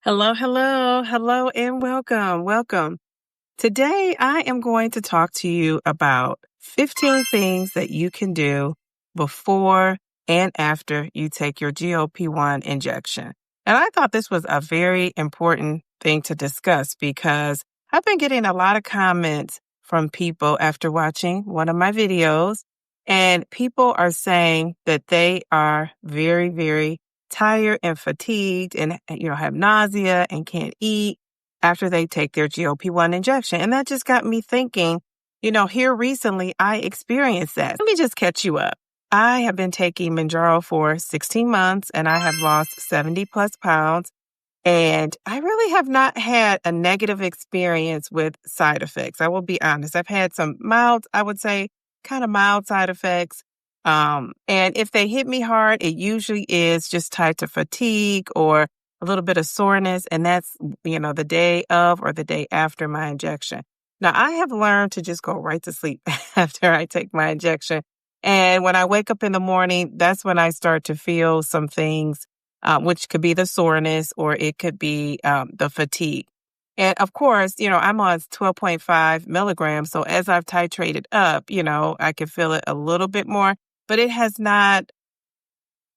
Hello, hello, hello, and welcome, welcome. Today, I am going to talk to you about 15 things that you can do before and after you take your GLP-1 injection. And I thought this was a very important thing to discuss because I've been getting a lot of comments from people after watching one of my videos, and people are saying that they are very, very tired and fatigued and have nausea and can't eat after they take their GLP-1 injection. And that just got me thinking, here recently I experienced that. Let me just catch you up. I have been taking Mounjaro for 16 months and I have lost 70 plus pounds. And I really have not had a negative experience with side effects. I will be honest. I've had some mild, I would say, kind of mild side effects. And if they hit me hard, it usually is just tied to fatigue or a little bit of soreness. And that's, the day of or the day after my injection. Now, I have learned to just go right to sleep after I take my injection. And when I wake up in the morning, that's when I start to feel some things, which could be the soreness or it could be the fatigue. And of course, I'm on 12.5 milligrams. So as I've titrated up, I can feel it a little bit more, but it has not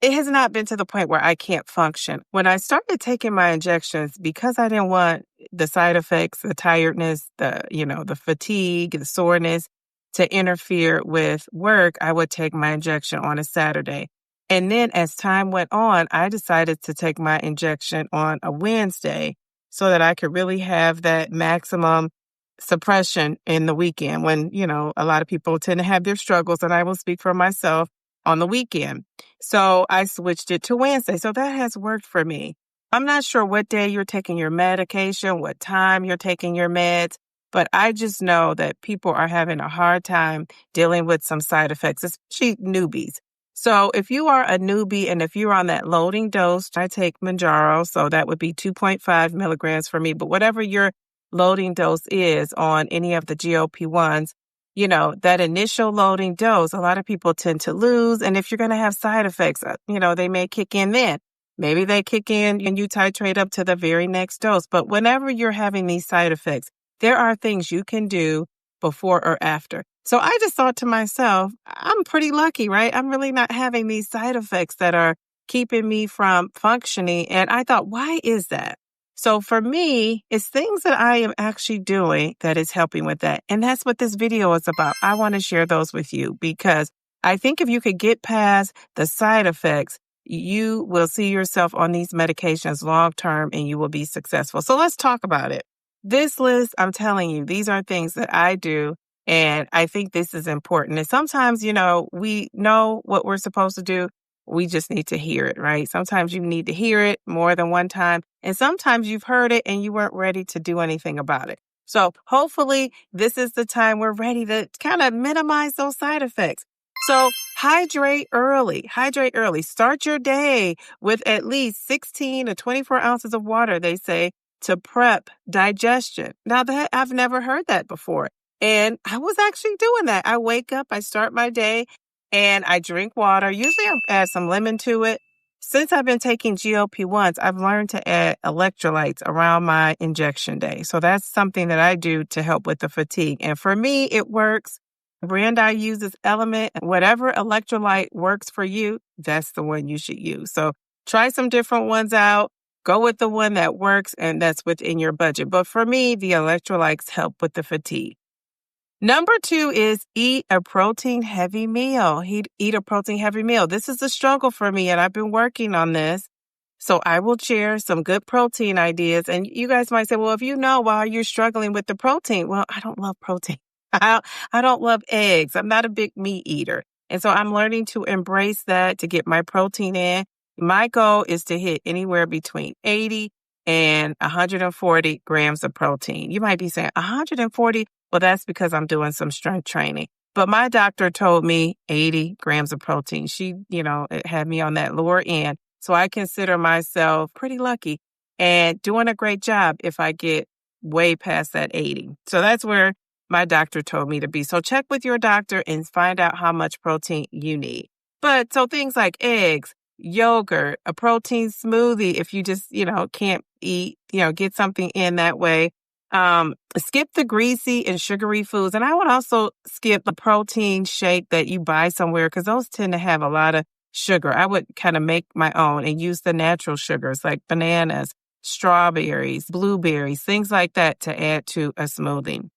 been to the point where I can't function. When I started taking my injections, because I didn't want the side effects, the tiredness, the fatigue, the soreness to interfere with work, I would take my injection on a Saturday. And then as time went on, I decided to take my injection on a Wednesday so that I could really have that maximum suppression in the weekend when, a lot of people tend to have their struggles, and I will speak for myself on the weekend. So I switched it to Wednesday. So that has worked for me. I'm not sure what day you're taking your medication, what time you're taking your meds, but I just know that people are having a hard time dealing with some side effects, especially newbies. So if you are a newbie and if you're on that loading dose, I take Mounjaro, so that would be 2.5 milligrams for me. But whatever your loading dose is on any of the GLP-1s, that initial loading dose, a lot of people tend to lose. And if you're going to have side effects, they may kick in then. Maybe they kick in and you titrate up to the very next dose. But whenever you're having these side effects, there are things you can do before or after. So I just thought to myself, I'm pretty lucky, right? I'm really not having these side effects that are keeping me from functioning. And I thought, why is that? So for me, it's things that I am actually doing that is helping with that. And that's what this video is about. I want to share those with you because I think if you could get past the side effects, you will see yourself on these medications long term and you will be successful. So let's talk about it. This list, I'm telling you, these are things that I do. And I think this is important. And sometimes, we know what we're supposed to do. We just need to hear it, right? Sometimes you need to hear it more than one time. And sometimes you've heard it and you weren't ready to do anything about it. So hopefully this is the time we're ready to kind of minimize those side effects. So hydrate early. Hydrate early. Start your day with at least 16 to 24 ounces of water, they say, to prep digestion. Now that I've never heard that before. And I was actually doing that. I wake up, I start my day, and I drink water. Usually I add some lemon to it. Since I've been taking GLP-1s, I've learned to add electrolytes around my injection day. So that's something that I do to help with the fatigue. And for me, it works. The brand I use is Element. Whatever electrolyte works for you, that's the one you should use. So try some different ones out. Go with the one that works and that's within your budget. But for me, the electrolytes help with the fatigue. Number 2 is eat a protein-heavy meal. Eat a protein-heavy meal. This is a struggle for me, and I've been working on this. So I will share some good protein ideas. And you guys might say, well, if you know why you're struggling with the protein, well, I don't love protein. I don't love eggs. I'm not a big meat eater. And so I'm learning to embrace that to get my protein in. My goal is to hit anywhere between 80 and 140 grams of protein. You might be saying 140. Well, that's because I'm doing some strength training. But my doctor told me 80 grams of protein. She, it had me on that lower end. So I consider myself pretty lucky and doing a great job if I get way past that 80. So that's where my doctor told me to be. So check with your doctor and find out how much protein you need. But so things like eggs, yogurt, a protein smoothie if you just, can't eat, get something in that way. Skip the greasy and sugary foods. And I would also skip the protein shake that you buy somewhere because those tend to have a lot of sugar. I would kind of make my own and use the natural sugars like bananas, strawberries, blueberries, things like that to add to a smoothie.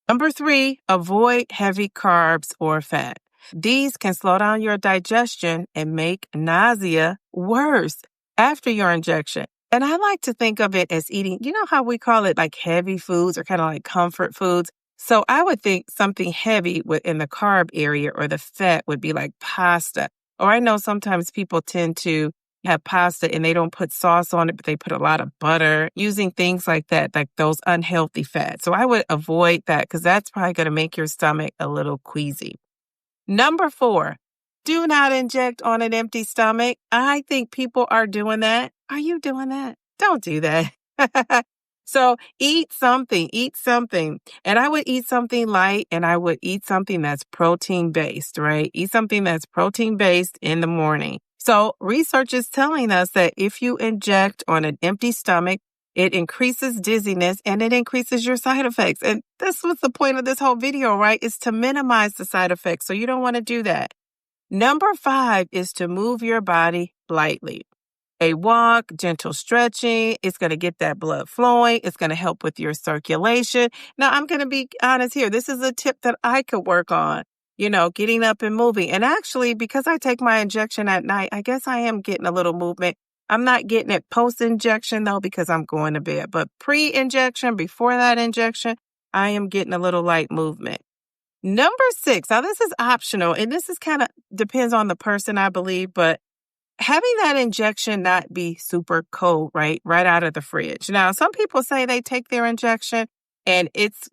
Number 3, avoid heavy carbs or fat. These can slow down your digestion and make nausea worse after your injection. And I like to think of it as eating, you know how we call it like heavy foods or kind of like comfort foods? So I would think something heavy in the carb area or the fat would be like pasta. Or I know sometimes people tend to have pasta and they don't put sauce on it, but they put a lot of butter, using things like that, like those unhealthy fats. So I would avoid that because that's probably going to make your stomach a little queasy. Number 4, do not inject on an empty stomach. I think people are doing that. Are you doing that? Don't do that. So eat something. And I would eat something light and I would eat something that's protein-based, right? Eat something that's protein-based in the morning. So research is telling us that if you inject on an empty stomach, it increases dizziness and it increases your side effects. And this was the point of this whole video, right? Is to minimize the side effects. So you don't want to do that. Number 5 is to move your body lightly. A walk, gentle stretching, it's going to get that blood flowing. It's going to help with your circulation. Now, I'm going to be honest here. This is a tip that I could work on, getting up and moving. And actually, because I take my injection at night, I guess I am getting a little movement. I'm not getting it post-injection, though, because I'm going to bed. But pre-injection, before that injection, I am getting a little light movement. Number 6, now this is optional, and this is kind of depends on the person, I believe, but having that injection not be super cold, right out of the fridge. Now, some people say they take their injection and it's,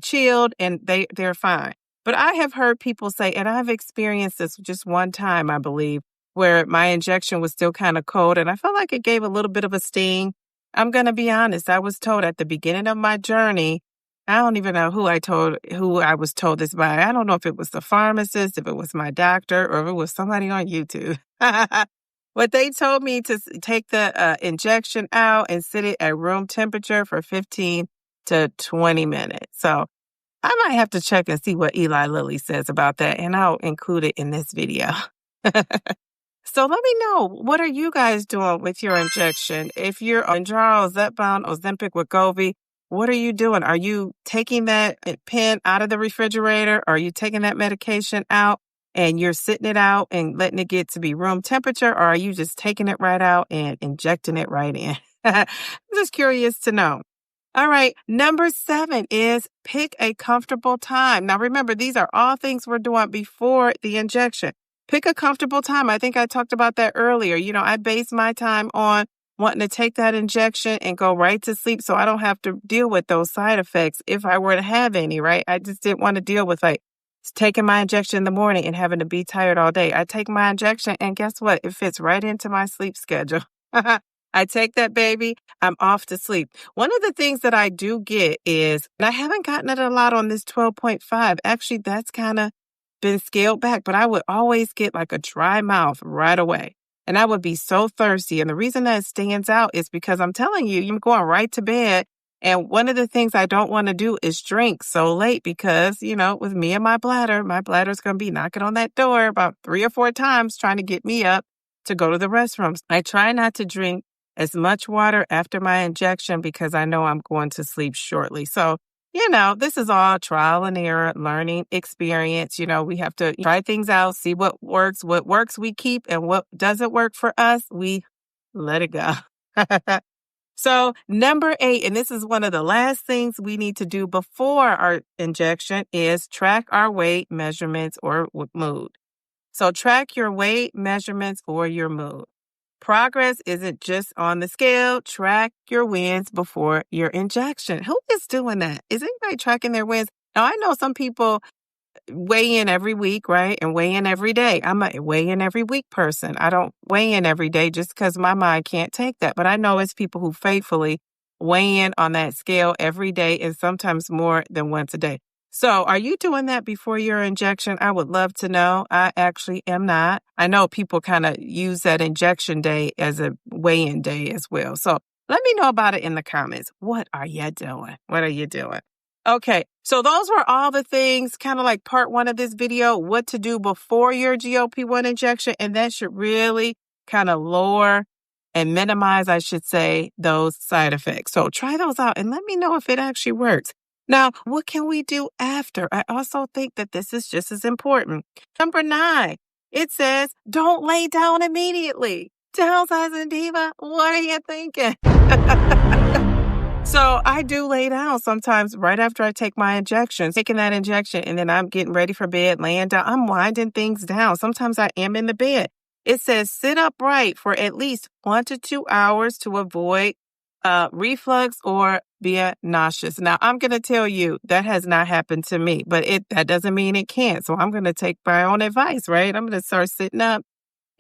chilled and they're fine. But I have heard people say, and I've experienced this just one time, I believe, where my injection was still kind of cold and I felt like it gave a little bit of a sting. I'm going to be honest. I was told at the beginning of my journey, I don't even know who I was told this by. I don't know if it was the pharmacist, if it was my doctor, or if it was somebody on YouTube. But they told me to take the injection out and sit it at room temperature for 15 to 20 minutes. So I might have to check and see what Eli Lilly says about that, and I'll include it in this video. So let me know, what are you guys doing with your injection? If you're on Mounjaro, Zepbound, Ozempic, Wegovy, what are you doing? Are you taking that pen out of the refrigerator? Are you taking that medication out and you're sitting it out and letting it get to be room temperature? Or are you just taking it right out and injecting it right in? I'm just curious to know. All right. Number 7 is pick a comfortable time. Now, remember, these are all things we're doing before the injection. Pick a comfortable time. I think I talked about that earlier. I base my time on wanting to take that injection and go right to sleep so I don't have to deal with those side effects if I were to have any, right? I just didn't want to deal with taking my injection in the morning and having to be tired all day. I take my injection and guess what? It fits right into my sleep schedule. I take that baby, I'm off to sleep. One of the things that I do get is, and I haven't gotten it a lot on this 12.5. Actually, that's kind of been scaled back, but I would always get like a dry mouth right away. And I would be so thirsty. And the reason that it stands out is because I'm telling you, you're going right to bed. And one of the things I don't want to do is drink so late because, with me and my bladder's going to be knocking on that door about 3 or 4 times trying to get me up to go to the restrooms. I try not to drink as much water after my injection because I know I'm going to sleep shortly. So, this is all trial and error, learning experience. We have to try things out, see what works we keep, and what doesn't work for us, we let it go. So number 8, and this is one of the last things we need to do before our injection, is track our weight, measurements, or mood. So track your weight, measurements, or your mood. Progress isn't just on the scale. Track your wins before your injection. Who is doing that? Is anybody tracking their wins? Now, I know some people weigh in every week, right? And weigh in every day. I'm a weigh in every week person. I don't weigh in every day just because my mind can't take that. But I know it's people who faithfully weigh in on that scale every day and sometimes more than once a day. So are you doing that before your injection? I would love to know. I actually am not. I know people kind of use that injection day as a weigh-in day as well. So let me know about it in the comments. What are you doing? What are you doing? Okay, so those were all the things, kind of like part one of this video, what to do before your GLP-1 injection. And that should really kind of lower and minimize, I should say, those side effects. So try those out and let me know if it actually works. Now, what can we do after? I also think that this is just as important. Number 9, it says, don't lay down immediately. Downsizing Diva, what are you thinking? So I do lay down sometimes right after I take my injections, taking that injection, and then I'm getting ready for bed, laying down. I'm winding things down. Sometimes I am in the bed. It says sit upright for at least 1 to 2 hours to avoid reflux or be nauseous. Now, I'm going to tell you that has not happened to me, but that doesn't mean it can't. So I'm going to take my own advice, right? I'm going to start sitting up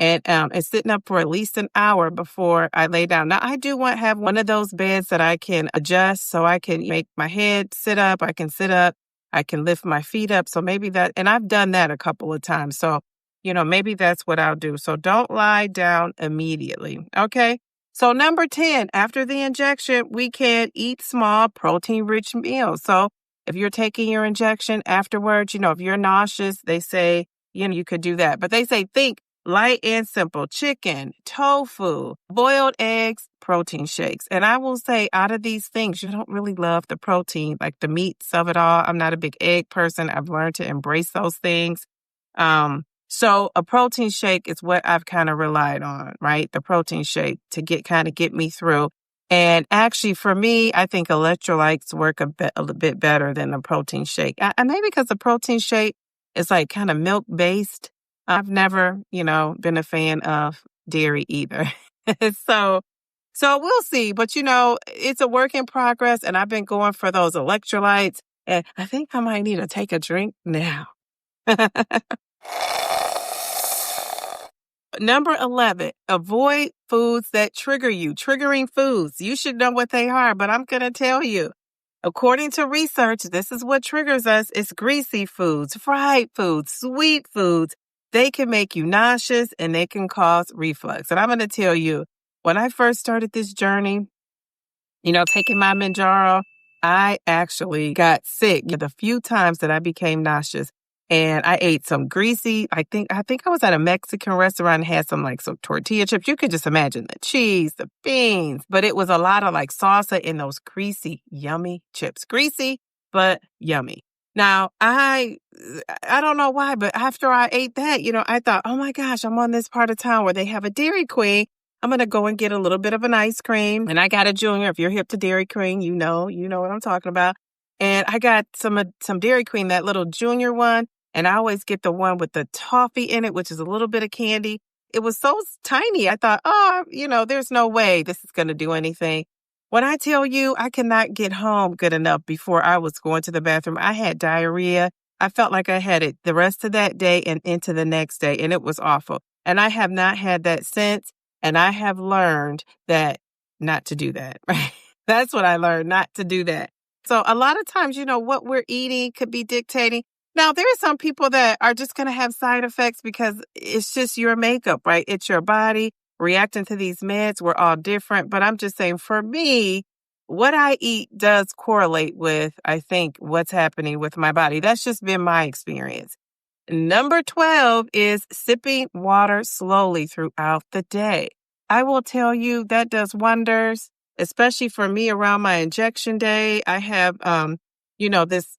and sitting up for at least an hour before I lay down. Now, I do want to have one of those beds that I can adjust so I can make my head sit up. I can sit up. I can lift my feet up. So maybe that, and I've done that a couple of times. So, maybe that's what I'll do. So don't lie down immediately. Okay. So number 10, after the injection, we can eat small protein-rich meals. So if you're taking your injection afterwards, if you're nauseous, they say, you could do that. But they say think light and simple: chicken, tofu, boiled eggs, protein shakes. And I will say out of these things, you don't really love the protein, like the meats of it all. I'm not a big egg person. I've learned to embrace those things. So a protein shake is what I've kind of relied on, right? The protein shake to get me through. And actually for me, I think electrolytes work a bit better than the protein shake. Maybe because the protein shake is like kind of milk based. I've never, been a fan of dairy either. So we'll see. But, it's a work in progress. And I've been going for those electrolytes. And I think I might need to take a drink now. Number 11, avoid foods that trigger you. Triggering foods. You should know what they are, but I'm going to tell you. According to research, this is what triggers us. It's greasy foods, fried foods, sweet foods. They can make you nauseous and they can cause reflux. And I'm going to tell you, when I first started this journey, taking my Mounjaro, I actually got sick the few times that I became nauseous. And I ate some greasy, I think I was at a Mexican restaurant and had some tortilla chips. You could just imagine the cheese, the beans, but it was a lot of salsa in those greasy, yummy chips. Greasy, but yummy. Now, I don't know why, but after I ate that, I thought, oh my gosh, I'm on this part of town where they have a Dairy Queen. I'm going to go and get a little bit of an ice cream. And I got a Junior. If you're hip to Dairy Queen, you know what I'm talking about. And I got some Dairy Queen, that little Junior one. And I always get the one with the toffee in it, which is a little bit of candy. It was so tiny. I thought, there's no way this is going to do anything. When I tell you I could not get home good enough before I was going to the bathroom, I had diarrhea. I felt like I had it the rest of that day and into the next day, and it was awful. And I have not had that since, and I have learned that not to do that, right? That's what I learned, not to do that. So a lot of times, what we're eating could be dictating. Now, there are some people that are just going to have side effects because it's just your makeup, right? It's your body reacting to these meds. We're all different. But I'm just saying, for me, what I eat does correlate with, I think, what's happening with my body. That's just been my experience. Number 12 is sipping water slowly throughout the day. I will tell you that does wonders, especially for me around my injection day. I have, this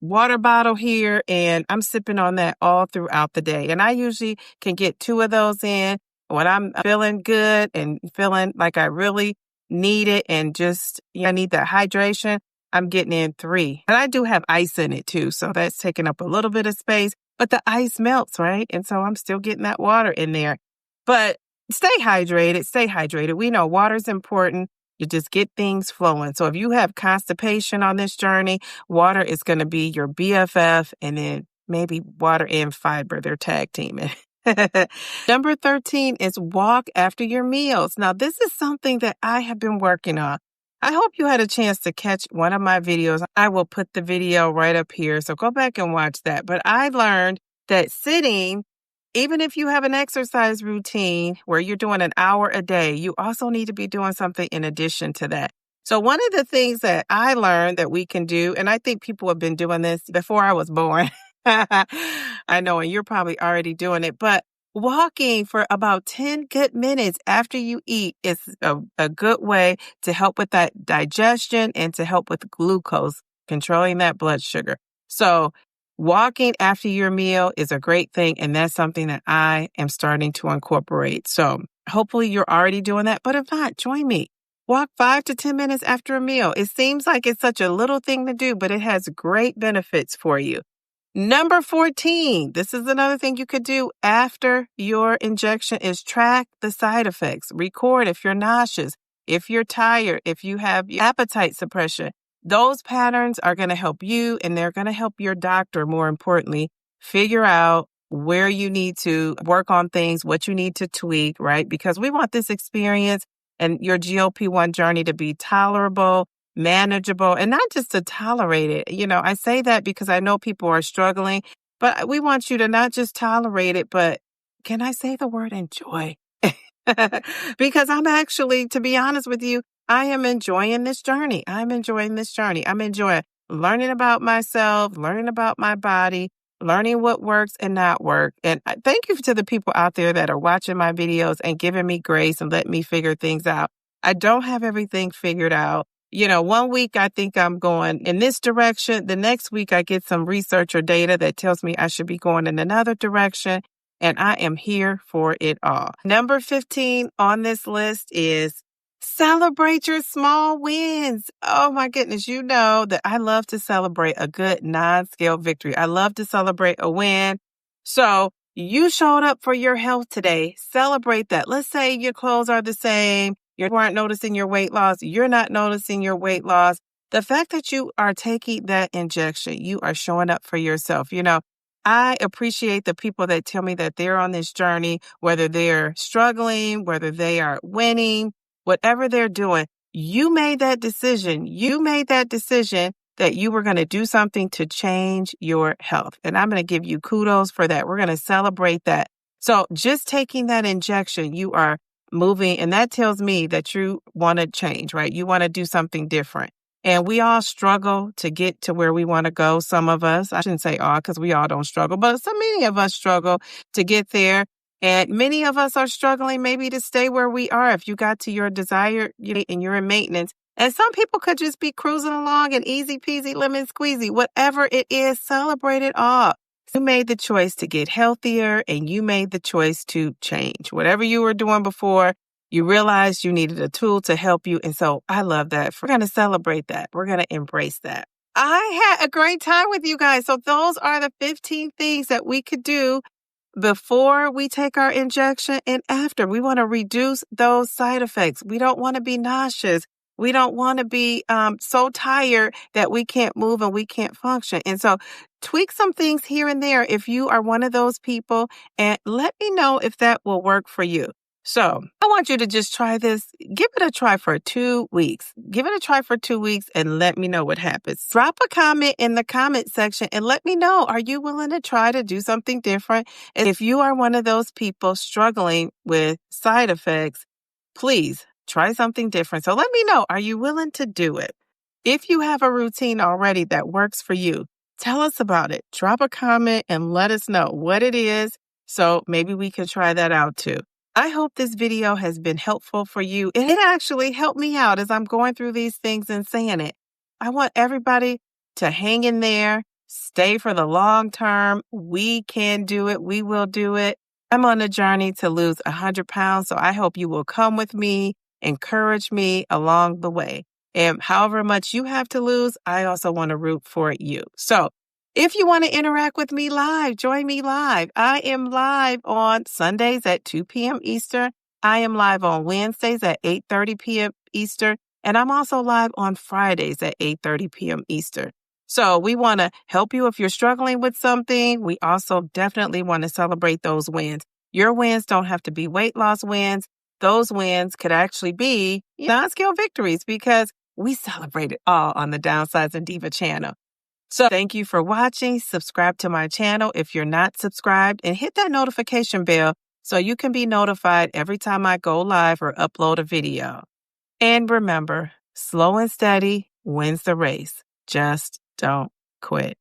water bottle here, and I'm sipping on that all throughout the day. And I usually can get 2 of those in when I'm feeling good and feeling like I really need it and just, I need that hydration. I'm getting in 3. And I do have ice in it too, so that's taking up a little bit of space. But the ice melts, right? And so I'm still getting that water in there. But stay hydrated. We know water's important. You just get things flowing. So if you have constipation on this journey, water is going to be your BFF, and then maybe water and fiber. They're tag teaming. Number 13 is walk after your meals. Now, this is something that I have been working on. I hope you had a chance to catch one of my videos. I will put the video right up here, so go back and watch that. But I learned that sitting, even if you have an exercise routine where you're doing an hour a day, you also need to be doing something in addition to that. So one of the things that I learned that we can do, and I think people have been doing this before I was born. I know, and you're probably already doing it, but walking for about 10 good minutes after you eat is a good way to help with that digestion and to help with glucose, controlling that blood sugar. So walking after your meal is a great thing, and that's something that I am starting to incorporate. So hopefully you're already doing that, but if not, join me. Walk 5 to 10 minutes after a meal. It seems like it's such a little thing to do, but it has great benefits for you. Number 14, this is another thing you could do after your injection is track the side effects. Record if you're nauseous, if you're tired, if you have appetite suppression. Those patterns are going to help you, and they're going to help your doctor, more importantly, figure out where you need to work on things, what you need to tweak, right? Because we want this experience and your GLP-1 journey to be tolerable, manageable, and not just to tolerate it. You know, I say that because I know people are struggling, but we want you to not just tolerate it, but can I say the word enjoy? Because I'm actually, to be honest with you, I am enjoying this journey. I'm enjoying this journey. I'm enjoying learning about myself, learning about my body, learning what works and not work. And thank you to the people out there that are watching my videos and giving me grace and letting me figure things out. I don't have everything figured out. You know, one week I think I'm going in this direction. The next week I get some research or data that tells me I should be going in another direction. And I am here for it all. Number 15 on this list is celebrate your small wins. Oh my goodness. You know that I love to celebrate a good non-scale victory. I love to celebrate a win. So you showed up for your health today. Celebrate that. Let's say your clothes are the same. You weren't noticing your weight loss. You're not noticing your weight loss. The fact that you are taking that injection, you are showing up for yourself. You know, I appreciate the people that tell me that they're on this journey, whether they're struggling, whether they are winning, whatever they're doing. You made that decision. You made that decision that you were going to do something to change your health. And I'm going to give you kudos for that. We're going to celebrate that. So just taking that injection, you are moving, and that tells me that you want to change, right? You want to do something different. And we all struggle to get to where we want to go. Some of us, I shouldn't say all because we all don't struggle, but so many of us struggle to get there. And many of us are struggling maybe to stay where we are if you got to your desired and you're in maintenance. And some people could just be cruising along and easy peasy lemon squeezy. Whatever it is, celebrate it all. You made the choice to get healthier and you made the choice to change. Whatever you were doing before, you realized you needed a tool to help you. And so I love that. We're going to celebrate that. We're going to embrace that. I had a great time with you guys. So those are the 15 things that we could do before we take our injection and after. We want to reduce those side effects. We don't want to be nauseous. We don't want to be so tired that we can't move and we can't function. And so tweak some things here and there if you are one of those people, and let me know if that will work for you. So I want you to just try this. Give it a try for 2 weeks. Give it a try for 2 weeks and let me know what happens. Drop a comment in the comment section and let me know, are you willing to try to do something different? And if you are one of those people struggling with side effects, please try something different. So let me know, are you willing to do it? If you have a routine already that works for you, tell us about it. Drop a comment and let us know what it is so maybe we can try that out too. I hope this video has been helpful for you. It actually helped me out as I'm going through these things and saying it. I want everybody to hang in there, stay for the long term. We can do it. We will do it. I'm on a journey to lose 100 pounds, so I hope you will come with me, encourage me along the way. And however much you have to lose, I also want to root for you. So if you want to interact with me live, join me live. I am live on Sundays at 2 p.m. Eastern. I am live on Wednesdays at 8:30 p.m. Eastern. And I'm also live on Fridays at 8:30 p.m. Eastern. So we want to help you if you're struggling with something. We also definitely want to celebrate those wins. Your wins don't have to be weight loss wins. Those wins could actually be non-scale victories, because We celebrate it all on the Downsizing Diva channel. So thank you for watching. Subscribe to my channel if you're not subscribed, and hit that notification bell so you can be notified every time I go live or upload a video. And remember, slow and steady wins the race. Just don't quit.